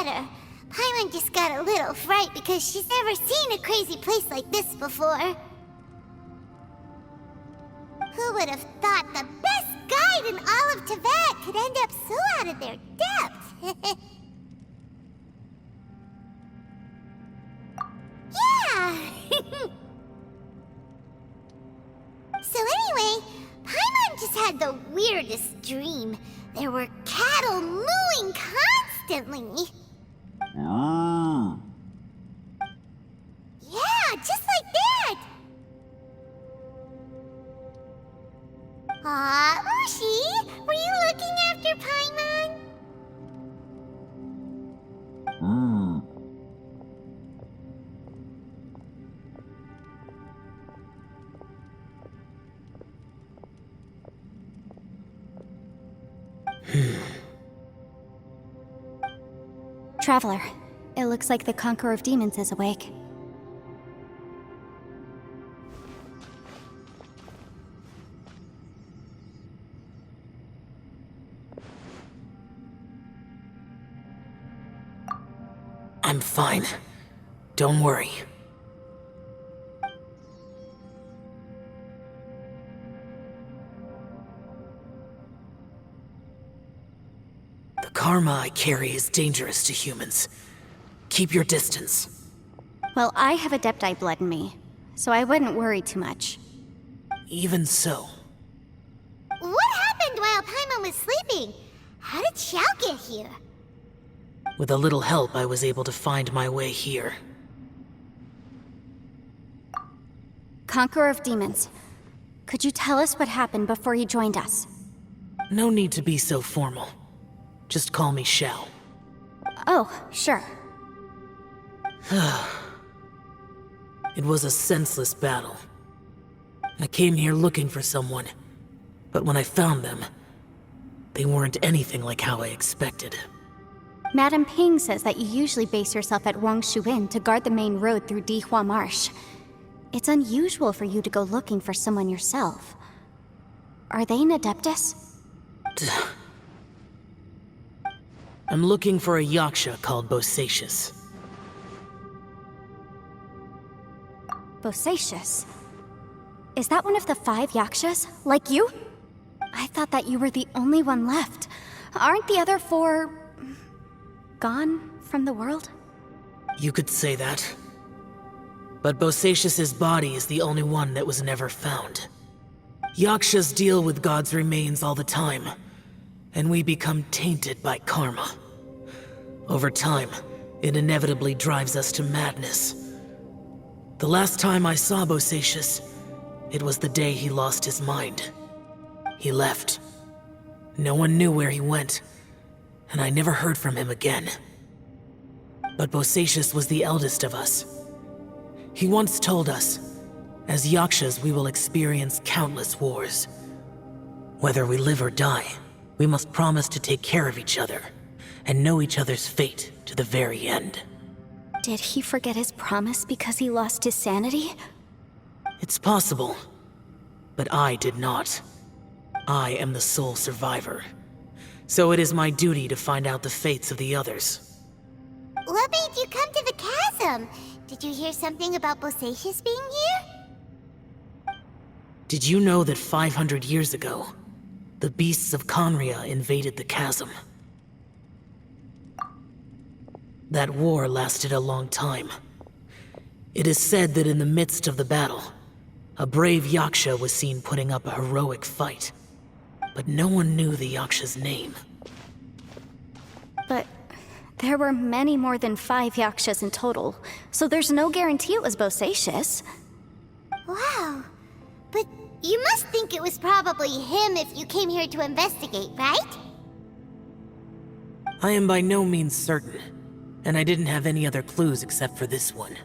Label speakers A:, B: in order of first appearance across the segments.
A: better. Paimon just got a little fright because she's never seen a crazy place like this before. Who would have thought the best guide in all of Tibet could end up so out of their depth? Yeah! So anyway, Paimon just had the weirdest dream. There were cattle mooing constantly. Yeah, just like that! Aw, Ushi, were you looking after Paimon?
B: Traveler, it looks like the Conqueror of Demons is awake.
C: I'm fine. Don't worry. The karma I carry is dangerous to humans. Keep your distance.
B: Well, I have Adepti blood in me, so I wouldn't worry too much.
C: Even so.
A: What happened while Paimon was sleeping? How did Xiao get here?
C: With a little help, I was able to find my way here.
B: Conqueror of Demons, could you tell us what happened before you joined us?
C: No need to be so formal. Just call me Xiao.
B: Oh, sure.
C: It was a senseless battle. I came here looking for someone, but when I found them, they weren't anything like how I expected.
B: Madame Ping says that you usually base yourself at Wangshu Inn to guard the main road through Dihua Marsh. It's unusual for you to go looking for someone yourself. Are they an Adeptus?
C: I'm looking for a Yaksha called Bosacius.
B: Bosacius? Is that one of the 5 Yakshas, like you? I thought that you were the only one left. Aren't the other 4... gone from the world?
C: You could say that. But Bosacius's body is the only one that was never found. Yakshas deal with God's remains all the time, and we become tainted by karma. Over time, it inevitably drives us to madness. The last time I saw Bosacius, it was the day he lost his mind. He left. No one knew where he went, and I never heard from him again. But Bosacius was the eldest of us. He once told us, as Yakshas we will experience countless wars. Whether we live or die, we must promise to take care of each other, and know each other's fate to the very end.
B: Did he forget his promise because he lost his sanity?
C: It's possible, but I did not. I am the sole survivor. So it is my duty to find out the fates of the others.
A: What made you come to the chasm? Did you hear something about Bosacius being here?
C: Did you know that 500 years ago, the beasts of Conria invaded the chasm? That war lasted a long time. It is said that in the midst of the battle, a brave Yaksha was seen putting up a heroic fight. But no one knew the Yaksha's name.
B: But there were many more than 5 Yakshas in total, so there's no guarantee it was Bosacius.
A: Wow. But you must think it was probably him if you came here to investigate, right?
C: I am by no means certain, and I didn't have any other clues except for this one.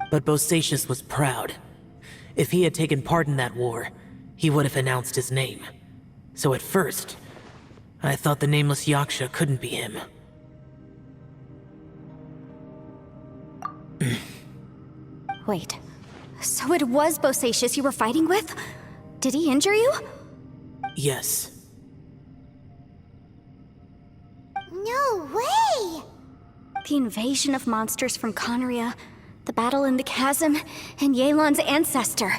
C: But Bosacius was proud. If he had taken part in that war, he would have announced his name. So at first, I thought the nameless Yaksha couldn't be him.
B: Wait, so it was Bosacius you were fighting with? Did he injure you?
C: Yes.
A: No way!
B: The invasion of monsters from Conria, the battle in the chasm, and Yelan's ancestor.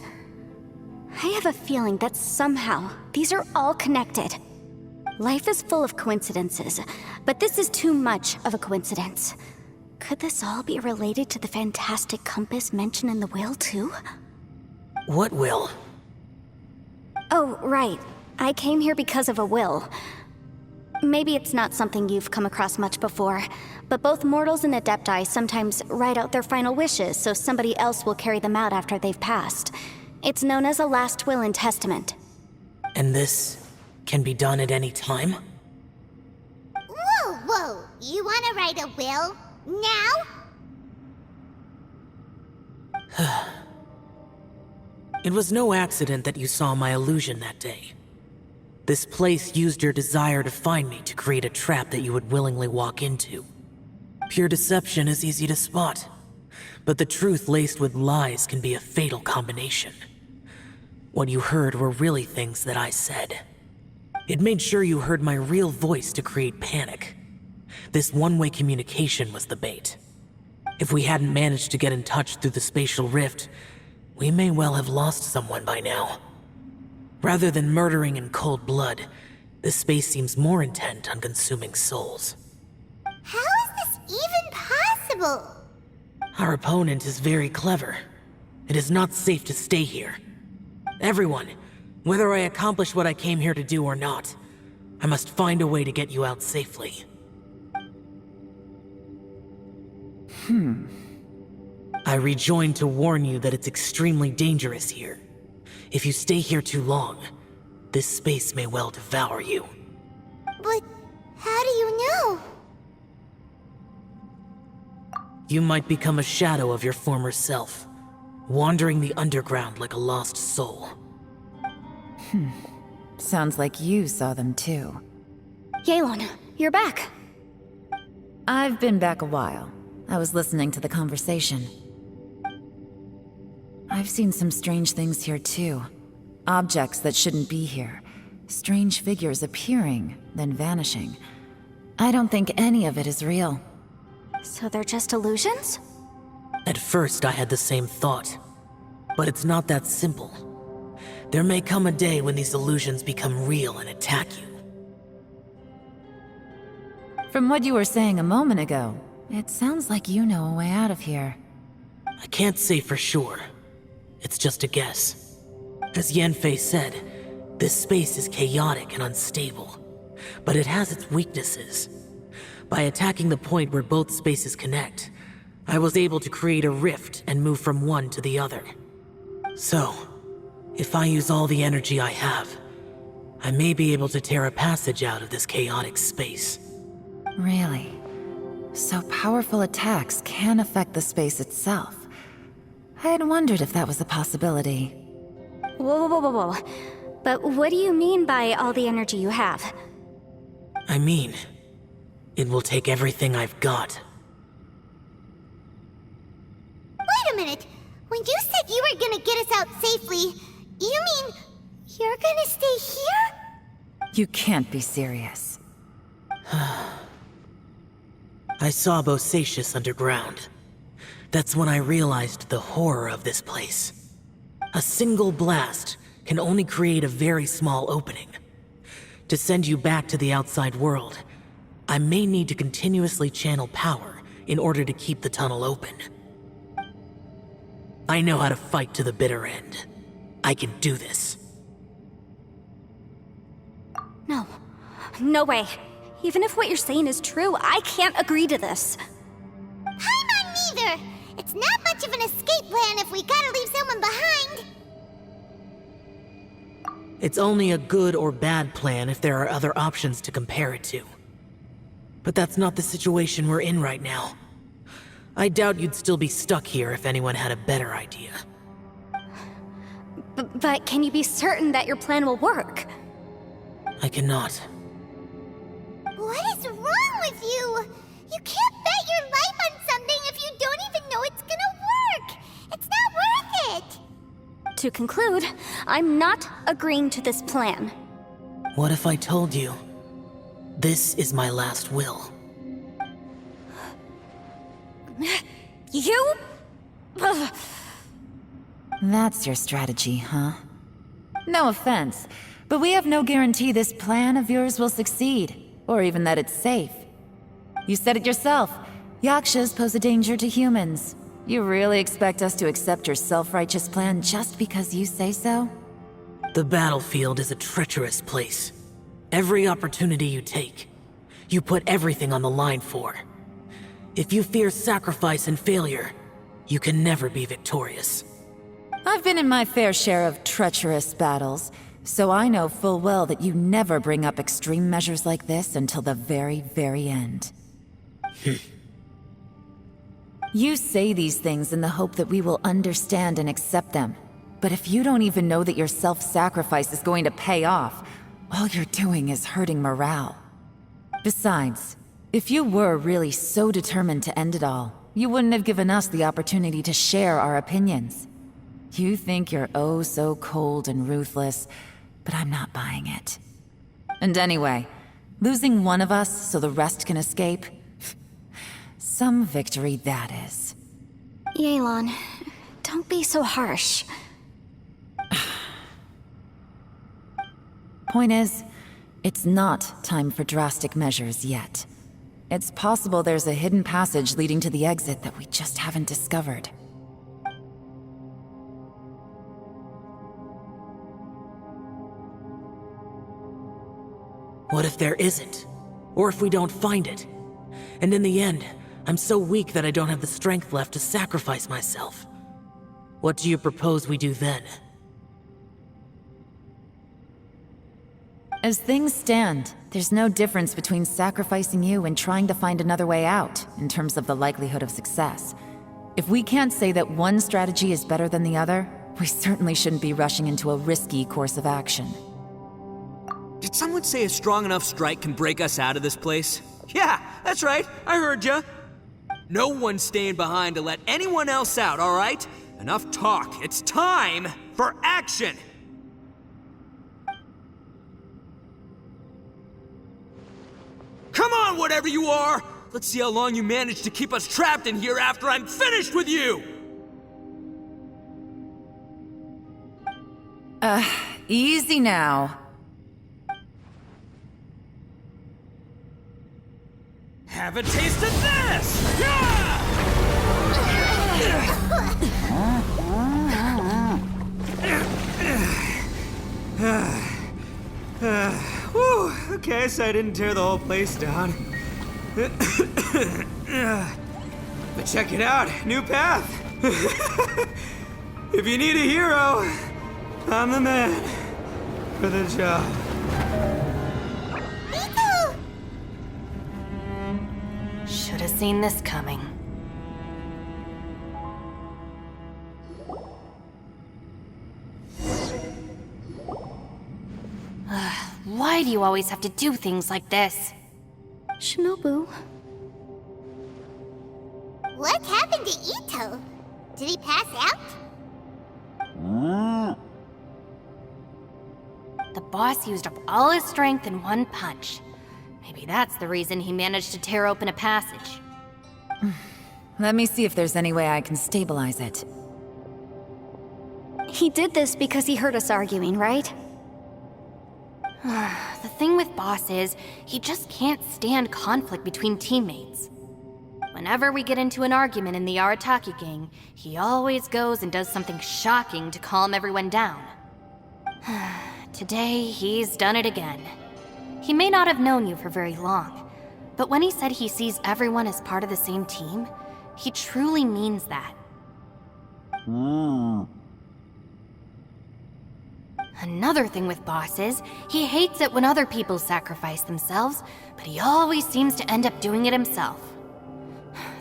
B: I have a feeling that somehow these are all connected. Life is full of coincidences, but this is too much of a coincidence. Could this all be related to the fantastic compass mentioned in the will, too?
C: What will?
B: Oh, right. I came here because of a will. Maybe it's not something you've come across much before, but both mortals and adepti sometimes write out their final wishes so somebody else will carry them out after they've passed. It's known as a last will and testament.
C: And this can be done at any time?
A: Whoa, whoa! You wanna write a will? Now?
C: It was no accident that you saw my illusion that day. This place used your desire to find me to create a trap that you would willingly walk into. Pure deception is easy to spot, but the truth laced with lies can be a fatal combination. What you heard were really things that I said. It made sure you heard my real voice to create panic. This one-way communication was the bait. If we hadn't managed to get in touch through the spatial rift, we may well have lost someone by now. Rather than murdering in cold blood, this space seems more intent on consuming souls.
A: How is this even possible?
C: Our opponent is very clever. It is not safe to stay here. Everyone, whether I accomplish what I came here to do or not, I must find a way to get you out safely. I rejoined to warn you that it's extremely dangerous here. If you stay here too long, this space may well devour you.
A: But how do you know?
C: You might become a shadow of your former self, wandering the underground like a lost soul.
D: Sounds like you saw them too.
B: Yelan, you're back.
D: I've been back a while. I was listening to the conversation. I've seen some strange things here too. Objects that shouldn't be here. Strange figures appearing, then vanishing. I don't think any of it is real.
B: So they're just illusions?
C: At first, I had the same thought. But it's not that simple. There may come a day when these illusions become real and attack you.
D: From what you were saying a moment ago, it sounds like you know a way out of here.
C: I can't say for sure. It's just a guess. As Yanfei said, this space is chaotic and unstable, but it has its weaknesses. By attacking the point where both spaces connect, I was able to create a rift and move from one to the other. So, if I use all the energy I have, I may be able to tear a passage out of this chaotic space.
D: Really? So powerful attacks can affect the space itself. I had wondered if that was a possibility.
B: Whoa, whoa, whoa, whoa. But what do you mean by all the energy you have?
C: I mean, it will take everything I've got.
A: Wait a minute! When you said you were gonna get us out safely, you mean you're gonna stay here?
D: You can't be serious.
C: I saw Bosacius underground. That's when I realized the horror of this place. A single blast can only create a very small opening. To send you back to the outside world, I may need to continuously channel power in order to keep the tunnel open. I know how to fight to the bitter end. I can do this.
B: No. No way. Even if what you're saying is true, I can't agree to this.
A: I'm not neither! It's not much of an escape plan if we gotta leave someone behind!
C: It's only a good or bad plan if there are other options to compare it to. But that's not the situation we're in right now. I doubt you'd still be stuck here if anyone had a better idea.
B: But can you be certain that your plan will work?
C: I cannot.
A: What is wrong with you? You can't bet your life on something if you don't even know it's gonna work! It's not worth it!
B: To conclude, I'm not agreeing to this plan.
C: What if I told you, this is my last will?
A: You? Ugh.
D: That's your strategy, huh? No offense, but we have no guarantee this plan of yours will succeed, or even that it's safe. You said it yourself. Yakshas pose a danger to humans. You really expect us to accept your self-righteous plan just because you say so?
C: The battlefield is a treacherous place. Every opportunity you take, you put everything on the line for. If you fear sacrifice and failure, you can never be victorious.
D: I've been in my fair share of treacherous battles, so I know full well that you never bring up extreme measures like this until the very, very end. You say these things in the hope that we will understand and accept them. But if you don't even know that your self-sacrifice is going to pay off, all you're doing is hurting morale. Besides, if you were really so determined to end it all, you wouldn't have given us the opportunity to share our opinions. You think you're oh so cold and ruthless, but I'm not buying it. And anyway, losing one of us so the rest can escape? Some victory that is.
B: Yelan, don't be so harsh.
D: Point is, it's not time for drastic measures yet. It's possible there's a hidden passage leading to the exit that we just haven't discovered.
C: What if there isn't? Or if we don't find it? And in the end, I'm so weak that I don't have the strength left to sacrifice myself. What do you propose we do then?
D: As things stand, there's no difference between sacrificing you and trying to find another way out, in terms of the likelihood of success. If we can't say that one strategy is better than the other, we certainly shouldn't be rushing into a risky course of action.
E: Did someone say a strong enough strike can break us out of this place? Yeah, that's right, I heard ya. No one's staying behind to let anyone else out, all right? Enough talk, it's time for action! Come on, whatever you are! Let's see how long you manage to keep us trapped in here after I'm finished with you!
D: Easy now.
E: Have a taste of this! Yeah! Whew, okay, so I didn't tear the whole place down. But check it out, new path. If you need a hero, I'm the man for the job.
A: Miko!
B: Should have seen this coming. Why do you always have to do things like this? Shinobu.
A: What happened to Ito? Did he pass out?
B: The boss used up all his strength in one punch. Maybe that's the reason he managed to tear open a passage.
D: Let me see if there's any way I can stabilize it.
B: He did this because he heard us arguing, right? The thing with Boss is, he just can't stand conflict between teammates. Whenever we get into an argument in the Arataki gang, he always goes and does something shocking to calm everyone down. Today, he's done it again. He may not have known you for very long, but when he said he sees everyone as part of the same team, he truly means that. Another thing with Boss is, he hates it when other people sacrifice themselves, but he always seems to end up doing it himself.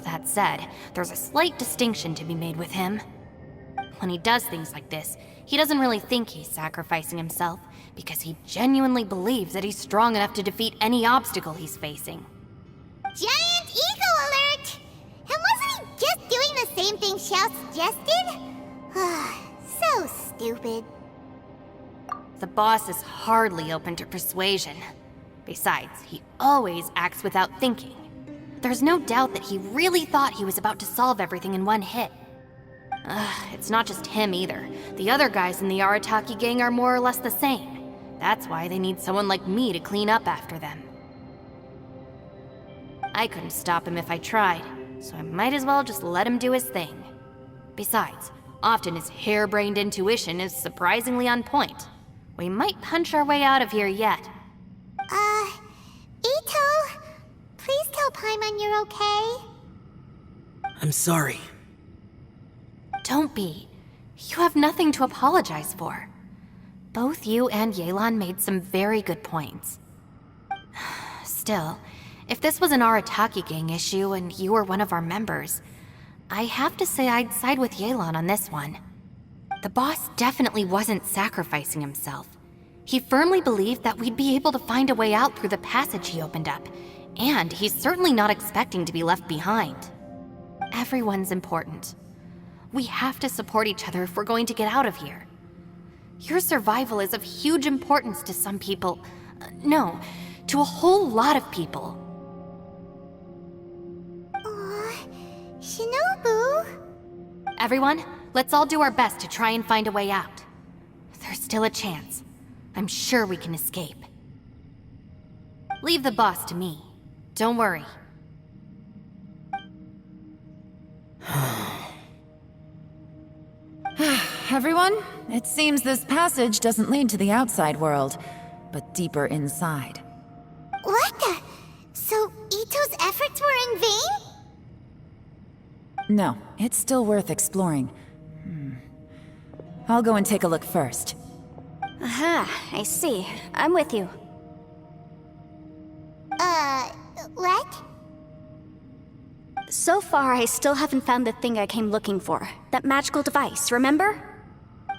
B: That said, there's a slight distinction to be made with him. When he does things like this, he doesn't really think he's sacrificing himself, because he genuinely believes that he's strong enough to defeat any obstacle he's facing.
A: Giant ego alert! And wasn't he just doing the same thing Xiao suggested? So stupid.
B: The boss is hardly open to persuasion. Besides, he always acts without thinking.
F: there's no doubt that he really thought he was about to solve everything in one hit. It's not just him either. The other guys in the Arataki gang are more or less the same. That's why they need someone like me to clean up after them. I couldn't stop him if I tried, so I might as well just let him do his thing. Besides, often his harebrained intuition is surprisingly on point. We might punch our way out of here yet.
A: Ito, please tell Paimon you're okay.
C: I'm sorry.
F: Don't be. You have nothing to apologize for. Both you and Yelan made some very good points. Still, if this was an Arataki gang issue and you were one of our members, I have to say I'd side with Yelan on this one. The boss definitely wasn't sacrificing himself. He firmly believed that we'd be able to find a way out through the passage he opened up, and he's certainly not expecting to be left behind. Everyone's important. We have to support each other if we're going to get out of here. Your survival is of huge importance to some people. No, to a whole lot of people.
A: Aw, Shinobu.
F: Everyone, let's all do our best to try and find a way out. There's still a chance. I'm sure we can escape. Leave the boss to me. Don't worry.
D: Everyone, it seems this passage doesn't lead to the outside world, but deeper inside.
A: What the? So Ito's efforts were in vain?
D: No, it's still worth exploring. I'll go and take a look first.
B: Aha, I see. I'm with you.
A: What?
B: So far, I still haven't found the thing I came looking for. That magical device, remember?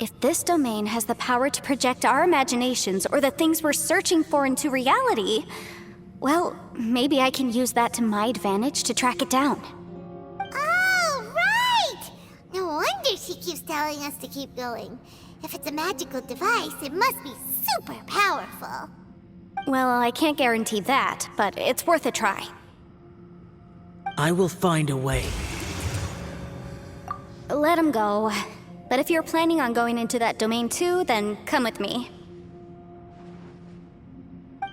B: If this domain has the power to project our imaginations or the things we're searching for into reality, well, maybe I can use that to my advantage to track it down.
A: Oh, right! No wonder she keeps telling us to keep going. If it's a magical device, it must be super powerful.
B: Well, I can't guarantee that, but it's worth a try.
C: I will find a way.
B: Let him go. But if you're planning on going into that domain too, then come with me.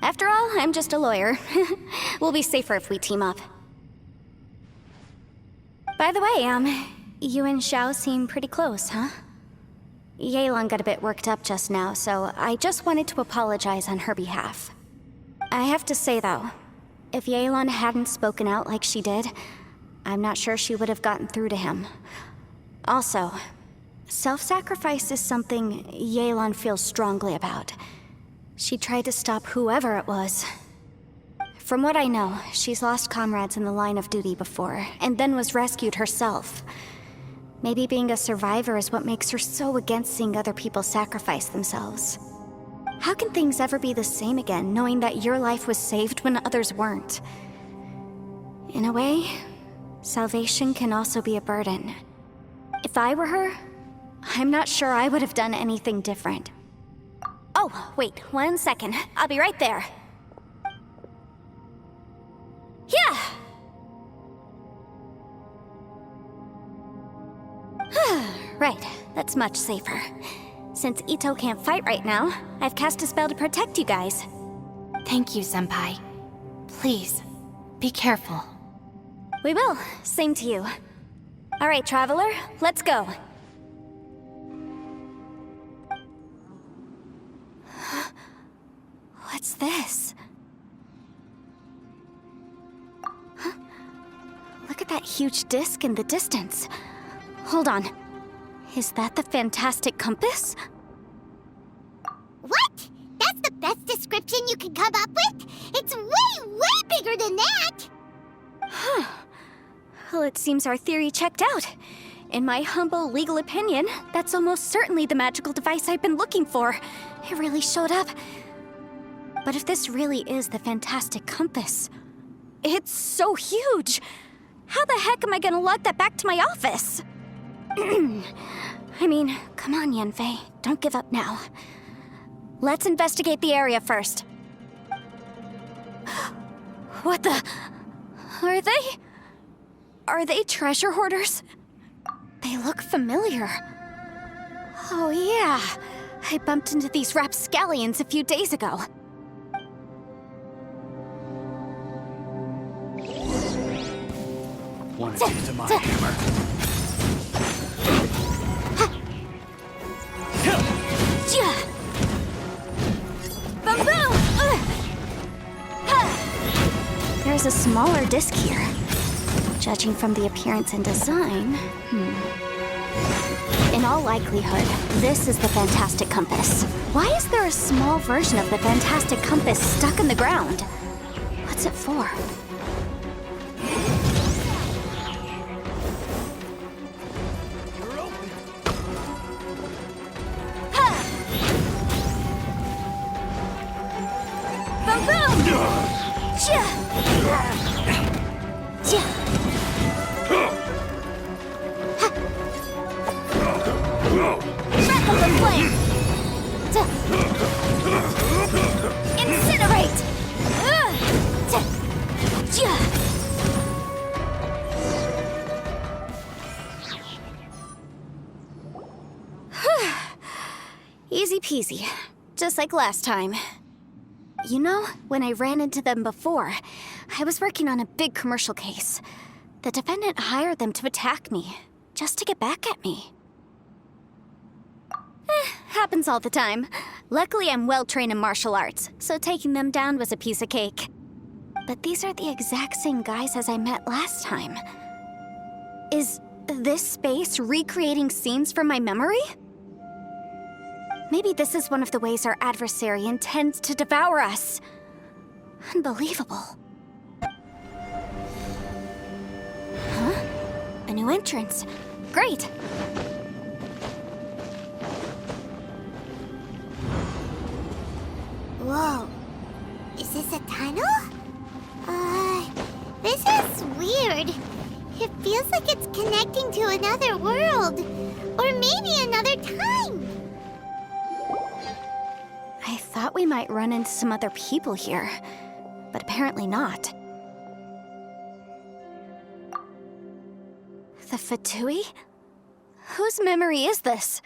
B: After all, I'm just a lawyer. We'll be safer if we team up. By the way, you and Xiao seem pretty close, huh? Yelan got a bit worked up just now, so I just wanted to apologize on her behalf. I have to say though, if Yelan hadn't spoken out like she did, I'm not sure she would have gotten through to him. Also, self-sacrifice is something Yelan feels strongly about. She tried to stop whoever it was. From what I know, she's lost comrades in the line of duty before, and then was rescued herself. Maybe being a survivor is what makes her so against seeing other people sacrifice themselves. How can things ever be the same again, knowing that your life was saved when others weren't? In a way, salvation can also be a burden. If I were her, I'm not sure I would have done anything different. Oh, wait, 1 second. I'll be right there. Yeah! Right, that's much safer. Since Ito can't fight right now, I've cast a spell to protect you guys.
F: Thank you, Senpai. Please, be careful.
B: We will. Same to you. All right, Traveler, let's go. What's this? Huh? Look at that huge disc in the distance. Hold on. Is that the fantastic compass?
A: What? That's the best description you can come up with? It's way, way bigger than that!
B: Huh. Well, it seems our theory checked out. In my humble legal opinion, that's almost certainly the magical device I've been looking for. It really showed up. But if this really is the fantastic compass, it's so huge! How the heck am I gonna lug that back to my office? I mean, come on, Yanfei. Don't give up now. Let's investigate the area first. What the? Are they... Are they treasure hoarders? They look familiar. Oh yeah, I bumped into these rapscallions a few days ago.
G: Want to taste of my hammer?
B: Boom boom! There's a smaller disc here. Judging from the appearance and design, In all likelihood, this is the Fantastic Compass. Why is there a small version of the Fantastic Compass stuck in the ground? What's it for? Boom boom! Chia! Chia! Wrap up the flame! Incinerate! Chia! Easy peasy, just like last time. You know, when I ran into them before, I was working on a big commercial case. The defendant hired them to attack me, just to get back at me. Happens all the time. Luckily, I'm well-trained in martial arts, so taking them down was a piece of cake. But these are the exact same guys as I met last time. Is this space recreating scenes from my memory? Maybe this is one of the ways our adversary intends to devour us. Unbelievable. Huh? A new entrance. Great.
A: Whoa. Is this a tunnel? This is weird. It feels like it's connecting to another world. Or maybe another time.
B: I thought we might run into some other people here, but apparently not. The Fatui? Whose memory is this?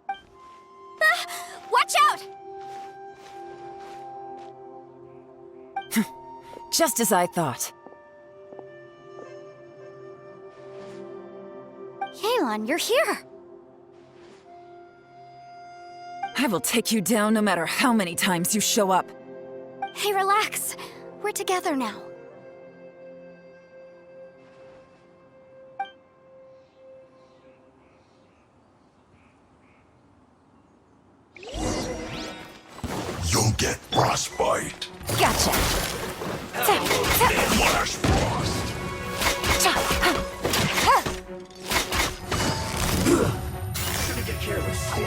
B: Ah! Watch out!
D: Just as I thought.
B: Yelan, you're here!
D: I will take you down no matter how many times you show up.
B: Hey, relax. We're together now.
H: You'll get frostbite.
B: Gotcha.
H: Flash frost.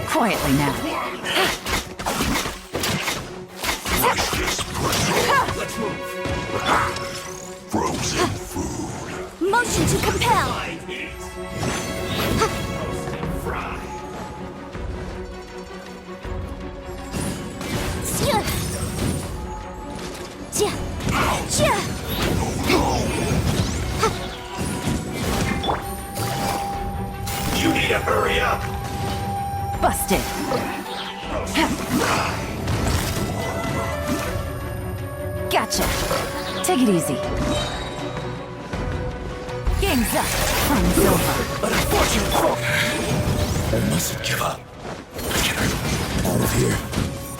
D: Quietly now.
H: Precious preserve. Let's move. Frozen food.
B: Motion to compel.
H: You need to hurry up.
D: Busted. Gotcha. Take it easy. Game's up. Fun's over.
H: An unfortunate fault. I mustn't give up. Get out of here.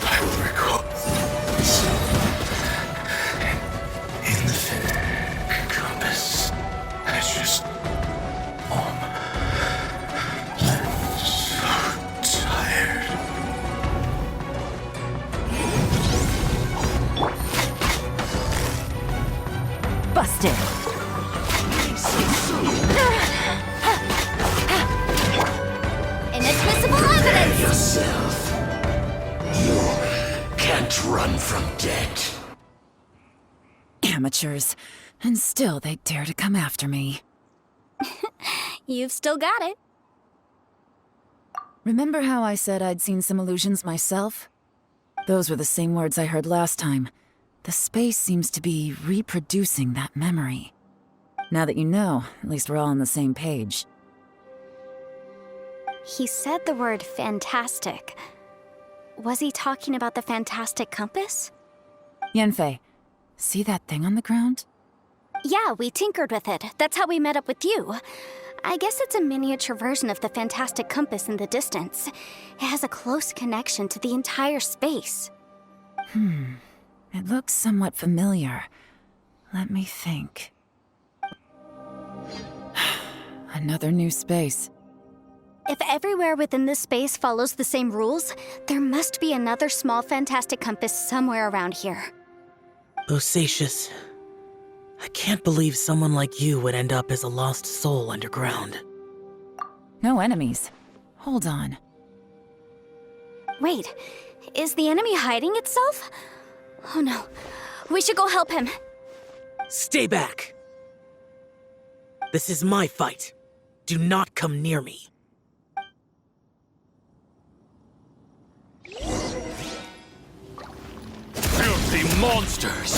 H: I will recall. In the compass. It's just. I'm so tired.
D: Busted.
B: Inadmissible evidence!
H: Yourself. You can't run from debt.
D: Amateurs. And still they dare to come after me.
B: You've still got it.
D: Remember how I said I'd seen some illusions myself? Those were the same words I heard last time. The space seems to be reproducing that memory. Now that you know, at least we're all on the same page.
B: He said the word fantastic. Was he talking about the fantastic compass?
D: Yanfei, see that thing on the ground?
B: Yeah, we tinkered with it. That's how we met up with you. I guess it's a miniature version of the fantastic compass in the distance. It has a close connection to the entire space.
D: It looks somewhat familiar. Let me think. Another new space.
B: If everywhere within this space follows the same rules, there must be another small fantastic compass somewhere around here.
C: Bosacious, I can't believe someone like you would end up as a lost soul underground.
D: No enemies. Hold on.
B: Wait, is the enemy hiding itself? Oh no, we should go help him.
C: Stay back! This is my fight. Do not come near me.
H: Filthy monsters!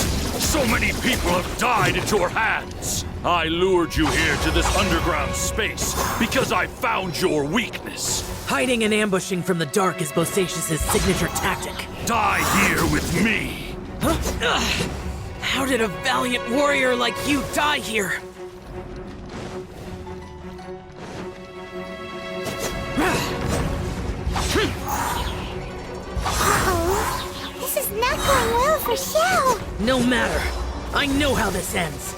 H: So many people have died at your hands! I lured you here to this underground space because I found your weakness.
C: Hiding and ambushing from the dark is Bosacious's signature tactic.
H: Die here with me!
C: Huh? Ugh. How did a valiant warrior like you die here?
A: Uh-oh. This is not going well for Xiao.
C: No matter. I know how this ends.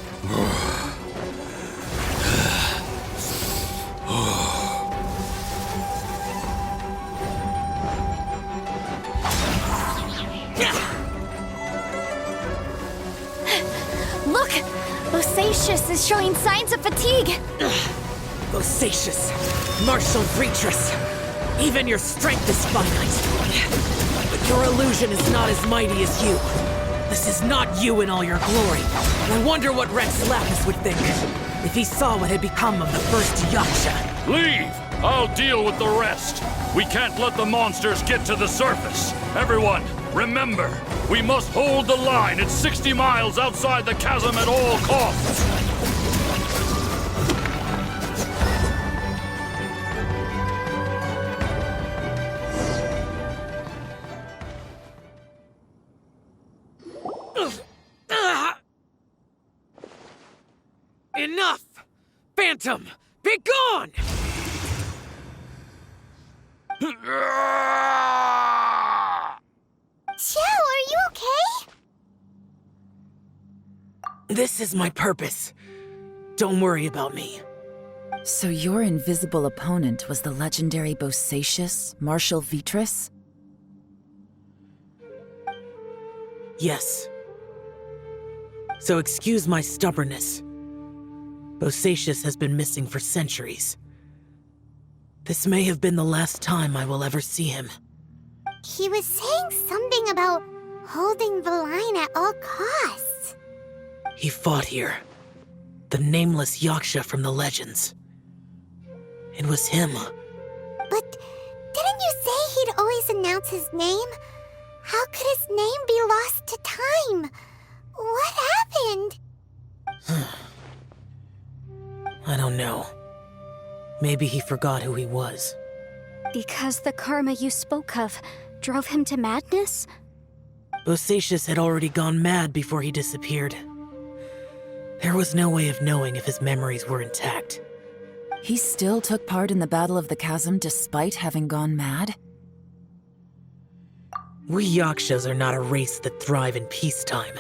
B: Look! Bosacious is showing signs of fatigue.
C: Bosacious, martial creatress. Even your strength is finite. But your illusion is not as mighty as you. This is not you in all your glory. I wonder what Rex Lapis would think if he saw what had become of the first Yaksha.
H: Leave! I'll deal with the rest. We can't let the monsters get to the surface. Everyone, remember, we must hold the line at 60 miles outside the chasm at all costs.
C: Enough! Phantom, be gone!
A: Xiao, are you okay?
C: This is my purpose. Don't worry about me.
D: So your invisible opponent was the legendary Bosacious, Marshal Vitris?
C: Yes. So excuse my stubbornness. Bosacious has been missing for centuries. This may have been the last time I will ever see him.
A: He was saying something about holding the line at all costs.
C: He fought here. The nameless Yaksha from the legends. It was him.
A: But didn't you say he'd always announce his name? How could his name be lost to time? What happened?
C: I don't know. Maybe he forgot who he was.
B: Because the karma you spoke of drove him to madness?
C: Bosacious had already gone mad before he disappeared. There was no way of knowing if his memories were intact.
D: He still took part in the Battle of the Chasm despite having gone mad?
C: We Yakshas are not a race that thrive in peacetime.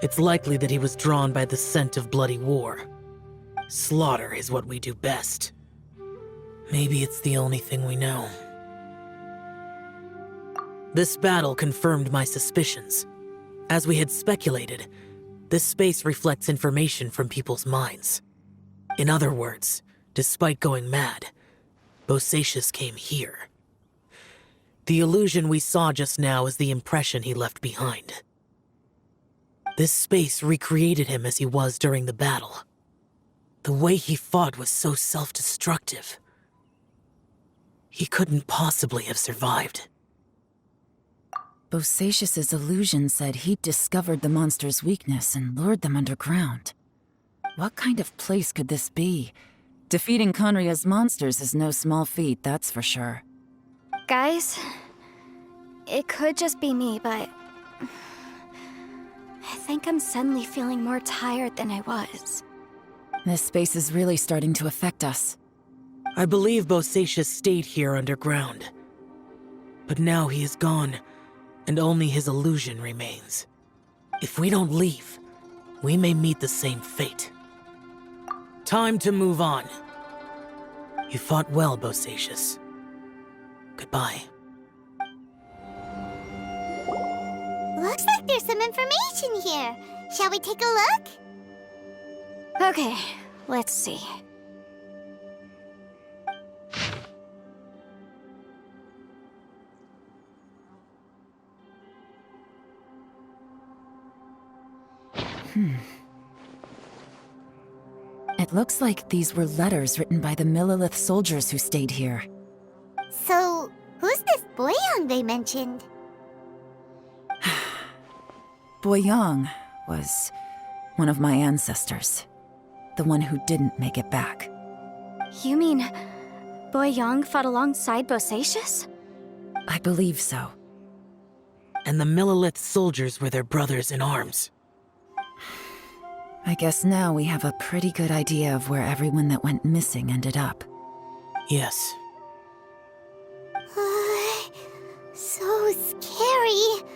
C: It's likely that he was drawn by the scent of bloody war. Slaughter is what we do best. Maybe it's the only thing we know. This battle confirmed my suspicions. As we had speculated, this space reflects information from people's minds. In other words, despite going mad, Bosacious came here. The illusion we saw just now is the impression he left behind. This space recreated him as he was during the battle. The way he fought was so self-destructive. He couldn't possibly have survived.
D: Bosacius's illusion said he'd discovered the monster's weakness and lured them underground. What kind of place could this be? Defeating Conria's monsters is no small feat, that's for sure.
B: Guys, it could just be me, but I think I'm suddenly feeling more tired than I was.
D: This space is really starting to affect us.
C: I believe Bosacius stayed here underground. But now he is gone, and only his illusion remains. If we don't leave, we may meet the same fate. Time to move on. You fought well, Bosacius. Goodbye.
A: Looks like there's some information here. Shall we take a look?
B: Okay, let's see.
D: It looks like these were letters written by the Millilith soldiers who stayed here.
A: So, who's this Boyang they mentioned?
D: Boyang was one of my ancestors. The one who didn't make it back.
B: You mean Boyang fought alongside Bosacius?
D: I believe so.
C: And the Millilith soldiers were their brothers in arms.
D: I guess now we have a pretty good idea of where everyone that went missing ended up.
C: Yes.
A: So scary.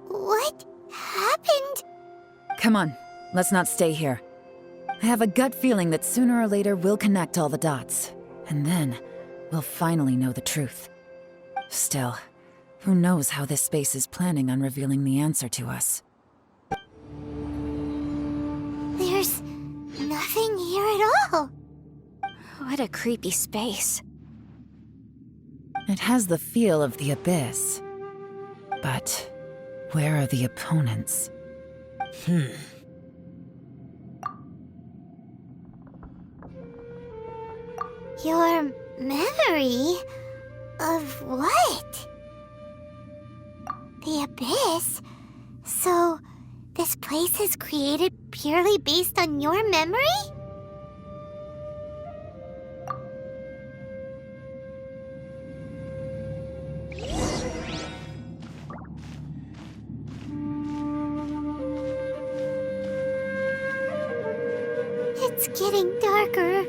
A: What happened?
D: Come on, let's not stay here. I have a gut feeling that sooner or later we'll connect all the dots. And then, we'll finally know the truth. Still, who knows how this space is planning on revealing the answer to us.
A: There's nothing here at all.
B: What a creepy space.
D: It has the feel of the abyss. But where are the opponents?
A: Your memory of what? The abyss? So, this place is created purely based on your memory? It's getting darker.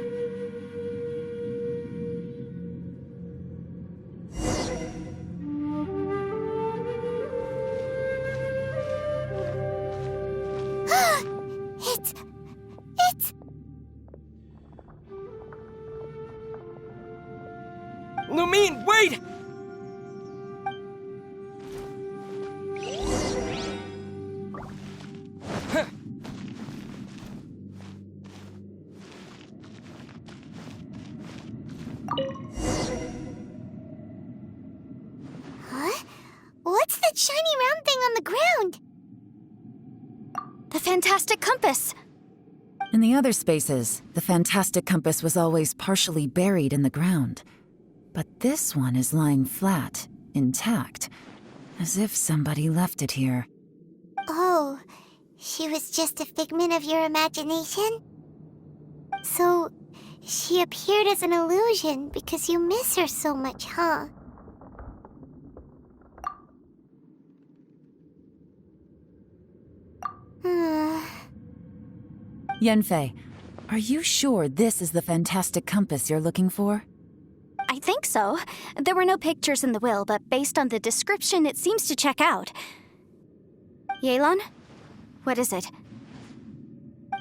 A: It's...
E: Lumine, wait!
A: Huh? What's that shiny round thing on the ground?
B: The fantastic compass!
D: In the other spaces, the fantastic compass was always partially buried in the ground. But this one is lying flat, intact, as if somebody left it here.
A: Oh, she was just a figment of your imagination? So, she appeared as an illusion because you miss her so much, huh?
D: Yanfei, are you sure this is the fantastic compass you're looking for?
B: I think so. There were no pictures in the will, but based on the description, it seems to check out. Yelan? What is it?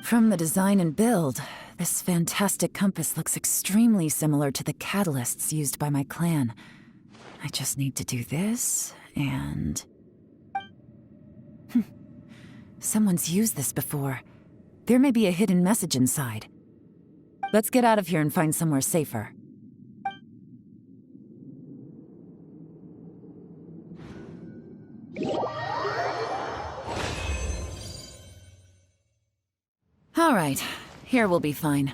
D: From the design and build, this fantastic compass looks extremely similar to the catalysts used by my clan. I just need to do this, and... Someone's used this before. There may be a hidden message inside. Let's get out of here and find somewhere safer. All right, here we'll be fine.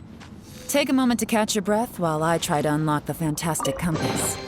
D: Take a moment to catch your breath while I try to unlock the fantastic compass.